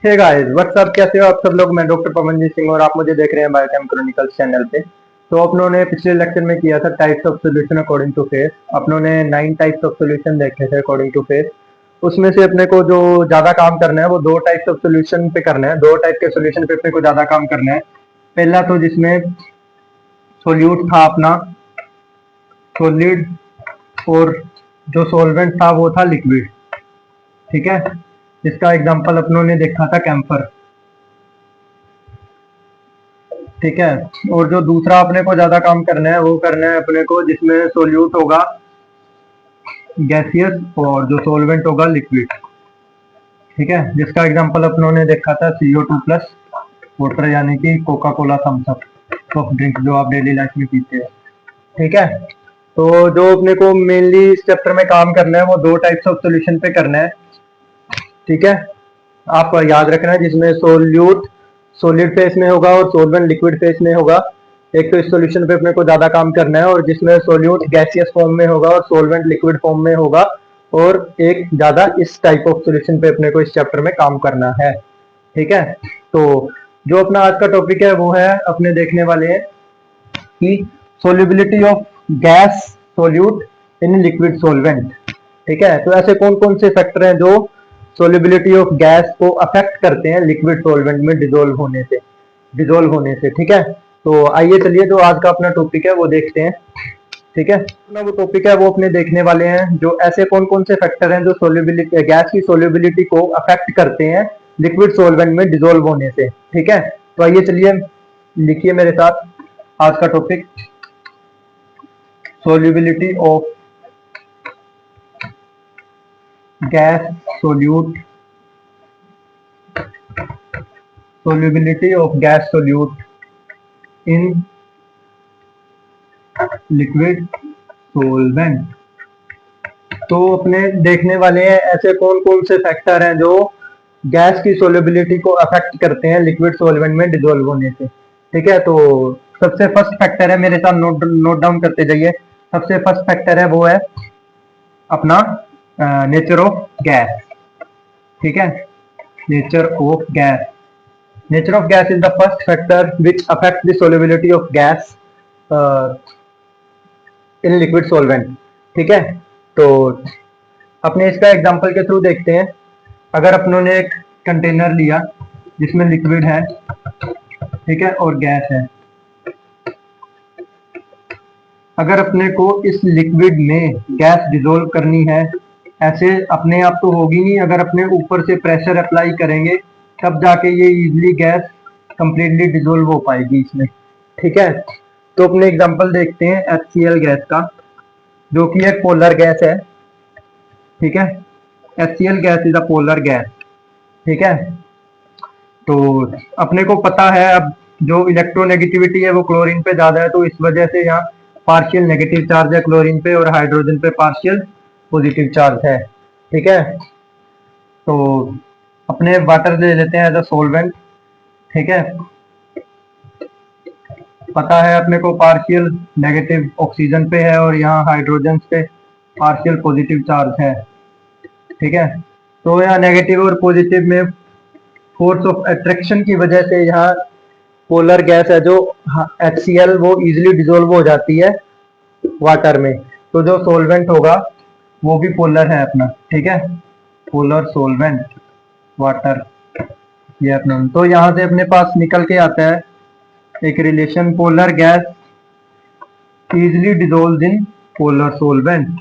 Hey guys what's up, कैसे हो आप सब लोग। मैं डॉक्टर पवनजीत सिंह और आप मुझे देख रहे हैं बायोकेम क्रॉनिकल्स चैनल पे। तो अपनों ने पिछले लेक्चर में किया था types of solution according to face. अपनों ने 9 टाइप्स ऑफ सॉल्यूशन देखे थे अकॉर्डिंग टू फेस। उसमें से अपने को जो ज्यादा काम करना है वो दो टाइप्स ऑफ सॉल्यूशन पे करना है। दो टाइप के सॉल्यूशन पे अपने को ज्यादा काम करना है। पहला तो जिसमें सोल्यूट था अपना सॉलिड, और जो सॉल्वेंट था वो था लिक्विड। ठीक है, जिसका एग्जांपल अपनों ने देखा था कैम्फर। ठीक है, और जो दूसरा अपने को ज्यादा काम करना है वो करना है अपने को जिसमें सोल्यूट होगा गैसियस और जो सॉल्वेंट होगा लिक्विड। ठीक है, जिसका एग्जांपल अपनों ने देखा था CO2 प्लस वाटर, यानी कि Coca Cola Thums Up soft drink जो आप डेली लाइफ में पीते हैं। ठीक है, तो जो अपने को मेनली इस चैप्टर में काम करना है वो दो टाइप्स ऑफ सॉल्यूशन पे करना है। ठीक है, आप याद रखना है जिसमें सोल्यूट सॉलिड फेस में होगा और सॉल्वेंट लिक्विड फेस में होगा। एक तो इस सॉल्यूशन पे अपने को ज्यादा काम करना है, और जिसमें सोल्यूट गैसियस फॉर्म में होगा और सॉल्वेंट लिक्विड फॉर्म में होगा। और एक ज्यादा इस टाइप ऑफ सॉल्यूशन पे अपने को इस चैप्टर में काम करना है। ठीक है, तो जो अपना आज का टॉपिक है वो है अपने देखने वाले हैं कि solubility of gas solute in liquid solvent. ठीक है, तो ऐसे कौन कौन से फैक्टर हैं जो सोल्यूबिलिटी ऑफ गैस को अफेक्ट करते हैं लिक्विड सॉल्वेंट में डिजोल्व होने से। ठीक है, तो आइए चलिए जो आज का अपना टॉपिक है वो देखते हैं। ठीक है, अपना वो टॉपिक है वो अपने देखने वाले हैं जो ऐसे कौन कौन से फैक्टर हैं जो सोल्यूबिलिटी गैस की सोल्यूबिलिटी को अफेक्ट करते हैं लिक्विड सॉल्वेंट में डिजोल्व होने से। ठीक है, तो आइए चलिए लिखिए मेरे साथ आज का topic, solubility of gas solute solubility of gas solute in liquid solvent। तो अपने देखने वाले हैं ऐसे कौन कौन से फैक्टर हैं जो गैस की सोल्युबिलिटी को अफेक्ट करते हैं लिक्विड सॉल्वेंट में डिसॉल्व होने से। ठीक है, तो सबसे फर्स्ट फैक्टर है, मेरे साथ नोट डाउन करते जाइए। सबसे फर्स्ट फैक्टर है वो है अपना नेचर ऑफ गैस। ठीक है, nature of gas. Nature of gas is the first factor which affects the solubility of gas in liquid solvent। ठीक है, तो अपने इसका एग्जांपल के थ्रू देखते हैं। अगर अपनों ने एक कंटेनर लिया जिसमें लिक्विड है, ठीक है, और गैस है। अगर अपने को इस लिक्विड में गैस डिसॉल्व करनी है, ऐसे अपने आप तो होगी नहीं, अगर अपने ऊपर से प्रेशर अप्लाई करेंगे तब जाके ये इजीली गैस कंप्लीटली डिसॉल्व हो पाएगी इसमें। ठीक है, तो अपने एग्जांपल देखते हैं HCl गैस का, जो कि एक पोलर गैस है। ठीक है, HCl gas is a polar gas. ठीक है, तो अपने को पता है अब जो इलेक्ट्रोनेगेटिविटी है वो क्लोरीन पे ज्यादा है, तो इस वजह से यहाँ पार्शियल नेगेटिव चार्ज है क्लोरीन पे, और हाइड्रोजन पे पार्शियल पॉजिटिव चार्ज है। ठीक है, तो अपने वाटर ले लेते हैं एज अ सोलवेंट। ठीक है, पता है अपने को पार्शियल नेगेटिव ऑक्सीजन पे है और यहाँ हाइड्रोजन पे पार्शियल पॉजिटिव चार्ज है। ठीक है, तो यहाँ नेगेटिव और पॉजिटिव में फोर्स ऑफ अट्रैक्शन की वजह से यहाँ पोलर गैस है जो HCl वो इजीली डिसॉल्व हो जाती है वाटर में। तो जो सोलवेंट होगा वो भी पोलर है अपना। ठीक है, पोलर सोलवेंट वाटर, ये अपना। तो यहाँ से अपने पास निकल के आता है एक relation, polar gas easily dissolved in polar solvent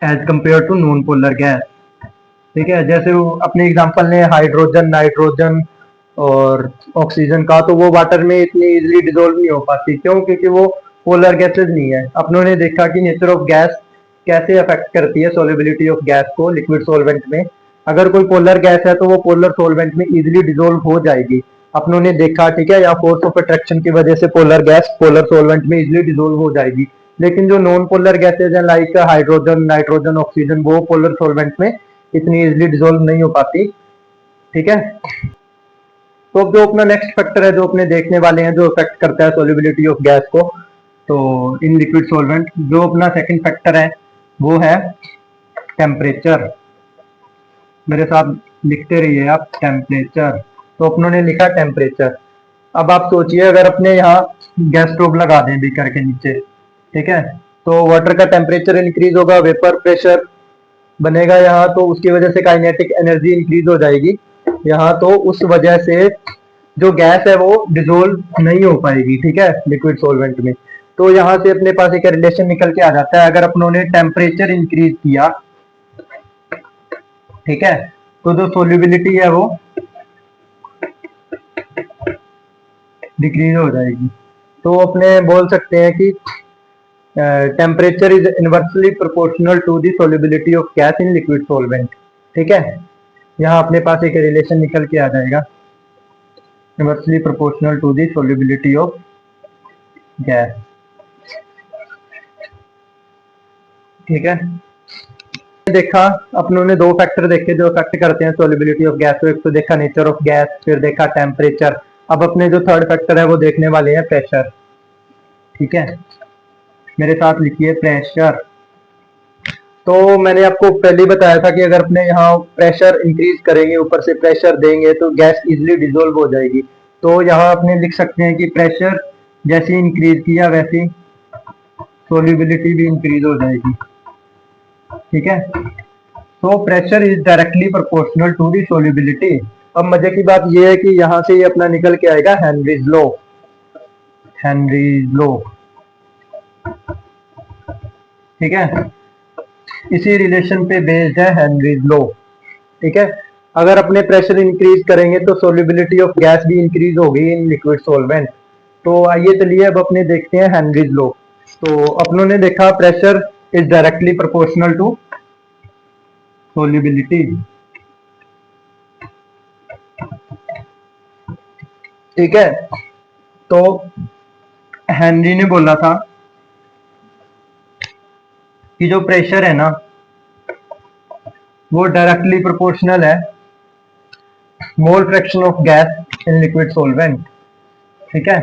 as compare to non polar gas. ठीक है, जैसे वो अपने एग्जांपल ने हाइड्रोजन, नाइट्रोजन और ऑक्सीजन का, तो वो वाटर में इतनी इजीली डिसॉल्व नहीं हो पाती। क्यों? क्योंकि वो पोलर गैसेज नहीं है। अपनों ने देखा कि नेचर ऑफ गैस कैसे अफेक्ट करती है सोल्युबिलिटी ऑफ गैस को लिक्विड सॉल्वेंट में। अगर कोई पोलर गैस है तो वो पोलर सॉल्वेंट में इजीली डिसॉल्व हो जाएगी, अपनों ने देखा। ठीक है, या फोर्स ऑफ अट्रैक्शन की वजह से पोलर गैस पोलर सॉल्वेंट में इजीली डिसॉल्व हो जाएगी। लेकिन जो नॉन पोलर गैसेज हैं लाइक हाइड्रोजन, नाइट्रोजन, ऑक्सीजन, वो पोलर सॉल्वेंट में इतनी इजीली डिसॉल्व नहीं हो पाती। ठीक है, तो अब जो अपना नेक्स्ट फैक्टर है जो अपने देखने वाले हैं जो अफेक्ट करता है सोल्युबिलिटी ऑफ गैस को तो इन लिक्विड सॉल्वेंट, जो अपना सेकंड फैक्टर है वो है टेम्परेचर। मेरे साथ लिखते रहिए आप टेम्परेचर। तो अपनों ने लिखा टेम्परेचर। अब आप सोचिए अगर अपने यहाँ गैस स्टोव लगा दें बीकर के नीचे, ठीक है, तो वाटर का टेम्परेचर इंक्रीज होगा, वेपर प्रेशर बनेगा यहाँ, तो उसकी वजह से काइनेटिक एनर्जी इंक्रीज हो जाएगी यहाँ, तो उस वजह से जो गैस है वो डिसोल्व नहीं हो पाएगी, ठीक है, लिक्विड सॉल्वेंट में। तो यहाँ से अपने पास एक रिलेशन निकल के आ जाता है, अगर अपनों ने टेम्परेचर इंक्रीज किया, ठीक है, तो जो सोल्यूबिलिटी है वो डिक्रीज हो जाएगी। तो अपने बोल सकते हैं कि temperature is inversely proportional to the solubility of gas in liquid solvent, ठीक है। यहाँ अपने पास एक रिलेशन निकल के आ जाएगा, inversely proportional to the solubility of gas, ठीक है। देखा अपनों ने दो फैक्टर देखे जो अफेक्ट करते हैं सोल्यूबिलिटी ऑफ गैस, तो एक तो देखा नेचर ऑफ गैस, फिर देखा टेम्परेचर। अब अपने जो थर्ड फैक्टर है वो देखने वाले हैं प्रेशर, ठीक है। मेरे साथ लिखिए प्रेशर। तो मैंने आपको पहले ही बताया था कि अगर अपने यहाँ प्रेशर इंक्रीज करेंगे, ऊपर से प्रेशर देंगे, तो गैस इजिली डिसोल्व हो जाएगी। तो यहाँ अपने लिख सकते हैं कि प्रेशर जैसे इंक्रीज किया वैसी सोल्यूबिलिटी भी इंक्रीज हो जाएगी, ठीक है। तो pressure is directly proportional to the solubility. अब मजे की बात यह है कि यहाँ से ये अपना निकल के आएगा हेनरीज लॉ, हेनरीज लॉ, ठीक है। इसी रिलेशन पे बेस्ड है हेनरीज लॉ, ठीक है। अगर अपने प्रेशर इंक्रीज करेंगे तो सोल्यूबिलिटी ऑफ गैस भी इंक्रीज होगी इन लिक्विड सॉल्वेंट। तो आइए चलिए अब अपने देखते हैं हेनरीज लॉ। तो अपनों ने देखा pressure is directly proportional to solubility, ठीक है। तो हेनरी ने बोला था कि जो प्रेशर है ना वो डायरेक्टली प्रोपोर्शनल है मोल fraction of gas in liquid solvent, ठीक है।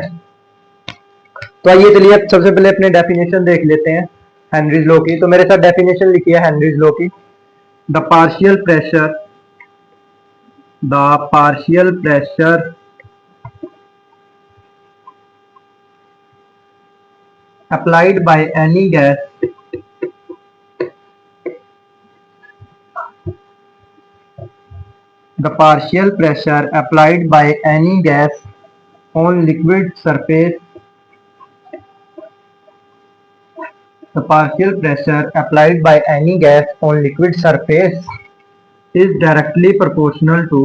तो आइए चलिए सबसे पहले अपने डेफिनेशन देख लेते हैं हेनरीज लॉ की। तो मेरे साथ डेफिनेशन लिखी है हेनरीज लॉ की। The partial pressure, the partial pressure applied by any gas the partial pressure applied by any gas on liquid surface, the partial pressure applied by any gas on liquid surface is directly proportional to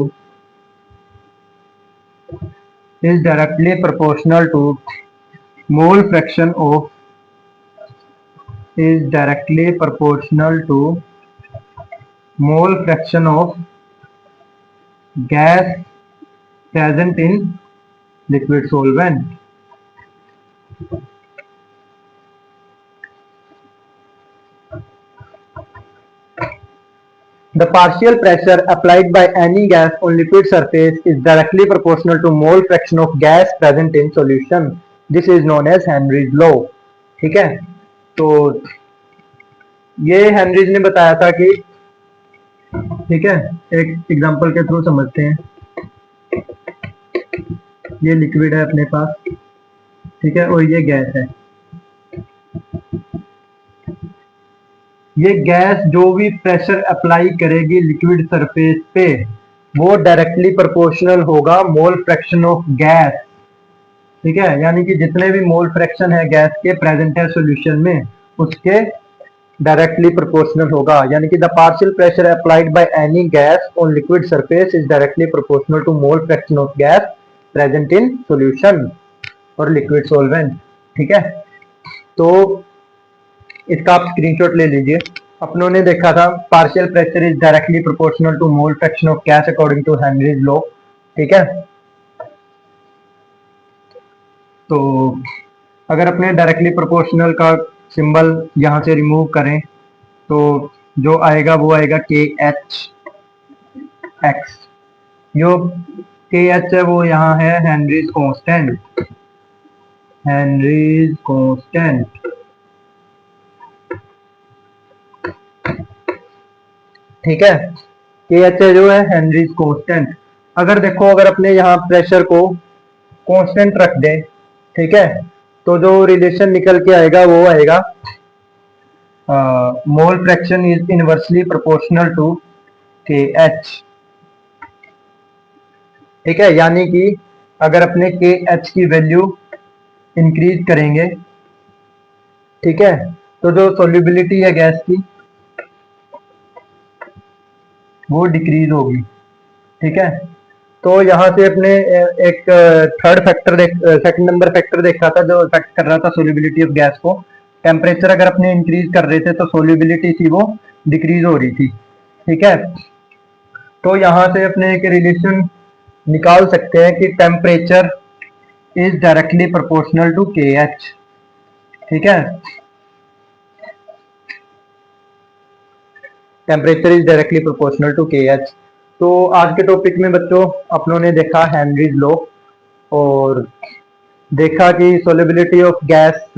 mole fraction of is directly proportional to mole fraction of gas present in liquid solvent. The partial pressure applied by any gas on liquid surface is directly proportional to mole fraction of gas present in solution. This is known as Henry's law, ठीक है। तो ये Henrys ने बताया था कि, ठीक है, एक एग्जांपल के थ्रू समझते हैं। ये लिक्विड है अपने पास, ठीक है, और ये गैस है। ये गैस जो भी प्रेशर अप्लाई करेगी लिक्विड सरफेस पे वो डायरेक्टली प्रोपोर्शनल होगा मोल फ्रैक्शन ऑफ गैस, ठीक है। यानी कि जितने भी मोल फ्रैक्शन है गैस के प्रेजेंट है सॉल्यूशन में उसके डायरेक्टली प्रोपोर्शनल होगा। यानी कि the partial pressure applied by any gas on liquid surface is directly proportional to mole fraction of gas present in solution और लिक्विड सॉल्वेंट, ठीक है। तो इसका आप स्क्रीनशॉट ले लीजिए। अपनों ने देखा था partial pressure is directly proportional to mole fraction of gas according to Henry's law, ठीक है। तो अगर अपने डायरेक्टली प्रोपोर्शनल का सिंबल यहां से रिमूव करें तो जो आएगा वो आएगा के एच एक्स। जो के एच है वो यहाँ है हेनरीज कांस्टेंट, हेनरीज कांस्टेंट, ठीक है। के एच है जो है हेनरीज कांस्टेंट। अगर देखो, अगर अपने यहाँ प्रेशर को कांस्टेंट रख दें, ठीक है, तो जो रिलेशन निकल के आएगा वो आएगा mole fraction is inversely proportional to K H. ठीक है, यानी कि अगर अपने के एच की वैल्यू इंक्रीज करेंगे, ठीक है, तो जो सोल्यूबिलिटी है गैस की वो डिक्रीज होगी। ठीक है, तो यहाँ से अपने एक third factor second number factor देखा था जो अफेक्ट कर रहा था सोल्यूबिलिटी ऑफ गैस को। टेम्परेचर अगर अपने इंक्रीज कर रहे थे तो सोल्यूबिलिटी थी वो डिक्रीज हो रही थी। ठीक है, तो यहाँ से अपने एक रिलेशन निकाल सकते हैं कि temperature is directly proportional to K H. ठीक है, temperature is directly proportional to K H. तो आज के टॉपिक में बच्चों अपनों ने देखा हेनरीज लॉ, और देखा कि solubility of gas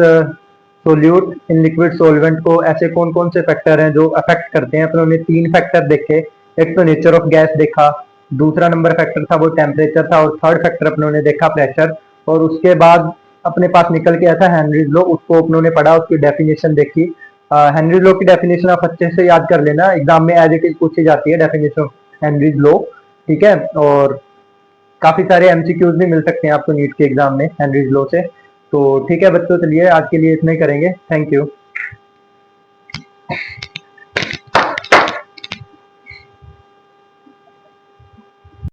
solute in liquid solvent को ऐसे कौन कौन से फैक्टर हैं जो अफेक्ट करते हैं। अपनों ने 3 फैक्टर देखे, एक तो नेचर ऑफ गैस देखा, दूसरा नंबर फैक्टर था वो टेम्परेचर था, और थर्ड फैक्टर अपनों ने देखा प्रेशर। और उसके बाद अपने पास निकल के आया था हेनरीज लॉ, उसको अपनों ने पढ़ा, उसकी डेफिनेशन देखी। हेनरीज लॉ की डेफिनेशन आप अच्छे से याद कर लेना, एग्जाम में एज इट इज पूछी जाती है डेफिनेशन ऑफ हेनरीज लॉ। ठीक है, और काफी सारे एमसीक्यूज भी मिल सकते हैं आपको नीट के एग्जाम में हेनरीज लॉ से। तो ठीक है बच्चों, चलिए आज के लिए इतना ही करेंगे। Thank you.